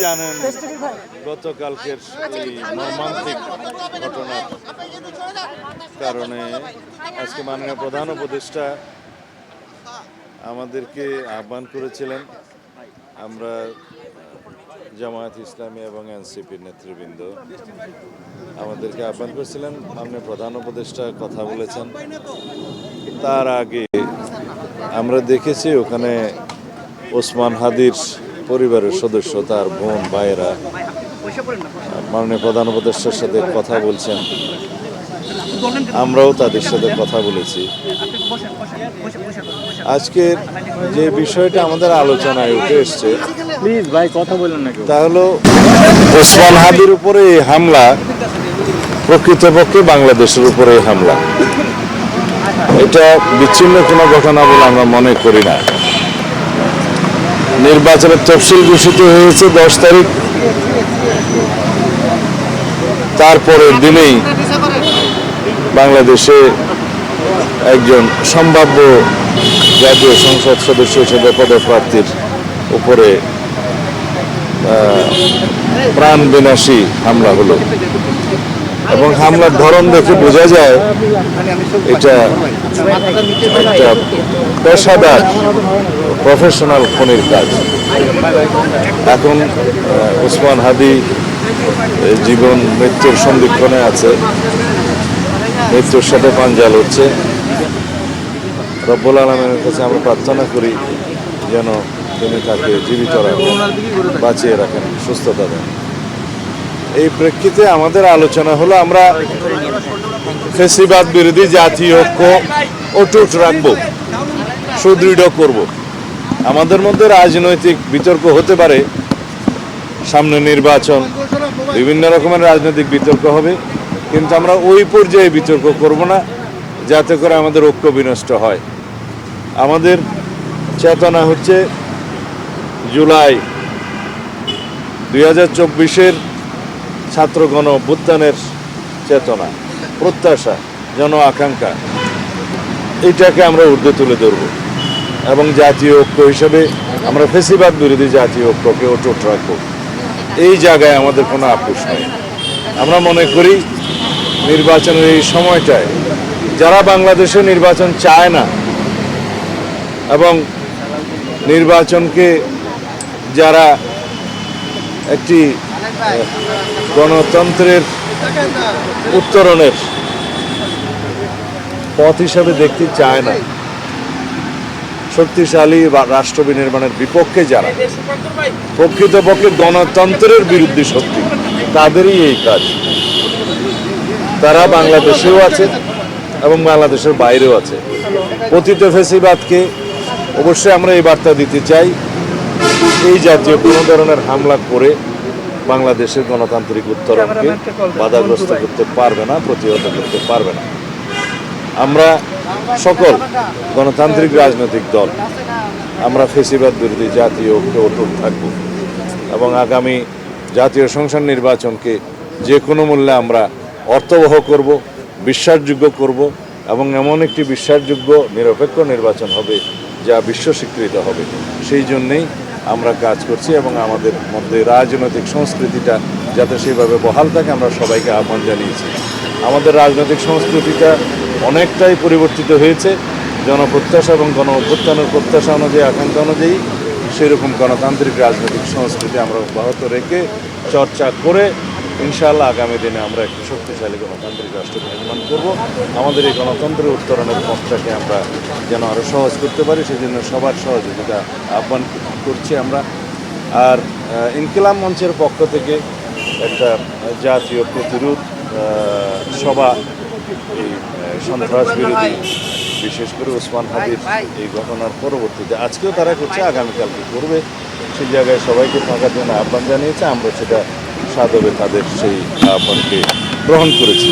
জানেন গতকালকের এই মর্মান্তিক ঘটনার কারণে আজকে মাননীয় প্রধান উপদেষ্টা আমাদেরকে আহ্বান করেছিলেন। আমরা জামায়াত ইসলামী এবং এনসিপির নেতৃবৃন্দ আমাদেরকে আহ্বান করেছিলেন। মাননীয় প্রধান উপদেষ্টা কথা বলেছেন। তার আগে আমরা দেখেছি ওখানে ওসমান হাদির পরিবারের সদস্য, তার বোন ভাইয়েরা মাননীয় প্রধান উপদেষ্টার সাথে কথা বলছেন। আমরাও তাদের সাথে কথা বলেছি। আজকের যে বিষয়টা আমাদের আলোচনায় উঠে এসছে, প্লিজ ভাই কথা বলেন না, তা হলো ওসমান হাদির উপরে এই হামলা প্রকৃতপক্ষে বাংলাদেশের উপরে এই হামলা। এটা বিচ্ছিন্ন কোনো ঘটনা বলে আমরা মনে করি না। নির্বাচনের তফসিল ঘোষিত হয়েছে 10 তারিখ, তারপরের দিনেই বাংলাদেশে একজন সম্ভাব্য জাতীয় সংসদ সদস্য হিসেবে পদপ্রার্থীর উপরে প্রাণ বিনাশী হামলা হলো এবং হামলার ধরন দেখে বোঝা যায় এটা একটা পেশাদার প্রফেশনাল খুনির কাজ। এখন ওসমান হাদি জীবন মৃত্যুর সন্ধিক্ষণে আছে, মৃত্যুর সাথে পাঞ্জা লড়ছে। রব্বুল আলামিনের কাছে আমরা প্রার্থনা করি যেন তিনি তাকে জীবিত রাখেন, বাঁচিয়ে রাখেন, সুস্থতা দেন। এই প্রেক্ষিতে আমাদের আলোচনা হলো আমরা ফ্যাসিবাদ বিরোধী জাতীয় ঐক্য অটুট রাখব, সুদৃঢ় করব। আমাদের মধ্যে রাজনৈতিক বিতর্ক হতে পারে, সামনে নির্বাচন, বিভিন্ন রকমের রাজনৈতিক বিতর্ক হবে, কিন্তু আমরা ওই পর্যায়ে বিতর্ক করব না যাতে করে আমাদের ঐক্য বিনষ্ট হয়। আমাদের চেতনা হচ্ছে জুলাই 2024-এর ছাত্র গণ অভ্যুত্থানের চেতনা, প্রত্যাশা, জন আকাঙ্ক্ষা, এটাকে আমরা ঊর্ধ্বে তুলে ধরব এবং জাতীয় ঐক্য হিসেবে আমরা ফ্যাসিবাদ বিরোধী জাতীয় ঐক্যকে অটুট রাখব। এই জায়গায় আমাদের কোনো আপোষ নেই। আমরা মনে করি নির্বাচনের এই সময়টায় যারা বাংলাদেশে নির্বাচন চায় না এবং নির্বাচনকে যারা একটি গণতন্ত্রের উত্তরণের পথ হিসাবে দেখতে চায় না, শক্তিশালী রাষ্ট্র বিনির্মাণের বিপক্ষে যারা, প্রকৃতপক্ষে গণতন্ত্রের বিরুদ্ধে শক্তি, তাদেরই এই কাজ। তারা বাংলাদেশেও আছে এবং বাংলাদেশের বাইরেও আছে। পতিত ফ্যাসিবাদকে অবশ্যই আমরা এই বার্তা দিতে চাই, এই জাতীয় কোনো ধরনের হামলা করে বাংলাদেশের গণতান্ত্রিক উত্তরণকে বাধাগ্রস্ত করতে পারবে না, প্রতিহত করতে পারবে না। আমরা সকল গণতান্ত্রিক রাজনৈতিক দল আমরা ফ্যাসিবাদ বিরোধী জাতীয় ঐক্যে অটুট থাকব এবং আগামী জাতীয় সংসদ নির্বাচনকে যে কোনো মূল্যে আমরা অর্থবহ করব, বিশ্বাসযোগ্য করব এবং এমন একটি বিশ্বাসযোগ্য নিরপেক্ষ নির্বাচন হবে যা বিশ্ব স্বীকৃত হবে। সেই জন্যেই আমরা কাজ করছি এবং আমাদের মধ্যে রাজনৈতিক সংস্কৃতিটা যাতে সেভাবে বহাল থাকে আমরা সবাইকে আহ্বান জানিয়েছি। আমাদের রাজনৈতিক সংস্কৃতিটা অনেকটাই পরিবর্তিত হয়েছে, জনপ্রত্যাশা এবং গণ অভ্যুত্থানের প্রত্যাশা অনুযায়ী, আকাঙ্ক্ষা অনুযায়ী সেরকম গণতান্ত্রিক রাজনৈতিক সংস্কৃতি আমরা অব্যাহত রেখে চর্চা করে ইনশাআল্লাহ আগামী দিনে আমরা একটি শক্তিশালী গণতান্ত্রিক রাষ্ট্র নির্মাণ করব। আমাদের এই গণতন্ত্রের উত্তরণের পথটাকে আমরা যেন আরও সহজ করতে পারি, সেই জন্য সবার সহযোগিতা আহ্বান করছি আমরা। আর ইনকিলাব মঞ্চের পক্ষ থেকে একটা জাতীয় প্রতিরোধ সভা এই সন্ত্রাস বিরোধী, বিশেষ করে ওসমান হাদির এই ঘটনার পরবর্তীতে আজকেও তারা করছে, আগামীকালকে করবে। সেই জায়গায় সবাইকে থাকার জন্য আহ্বান জানিয়েছে, আমরা সেটা সাদরে তাদের সেই আহ্বানকে গ্রহণ করেছি।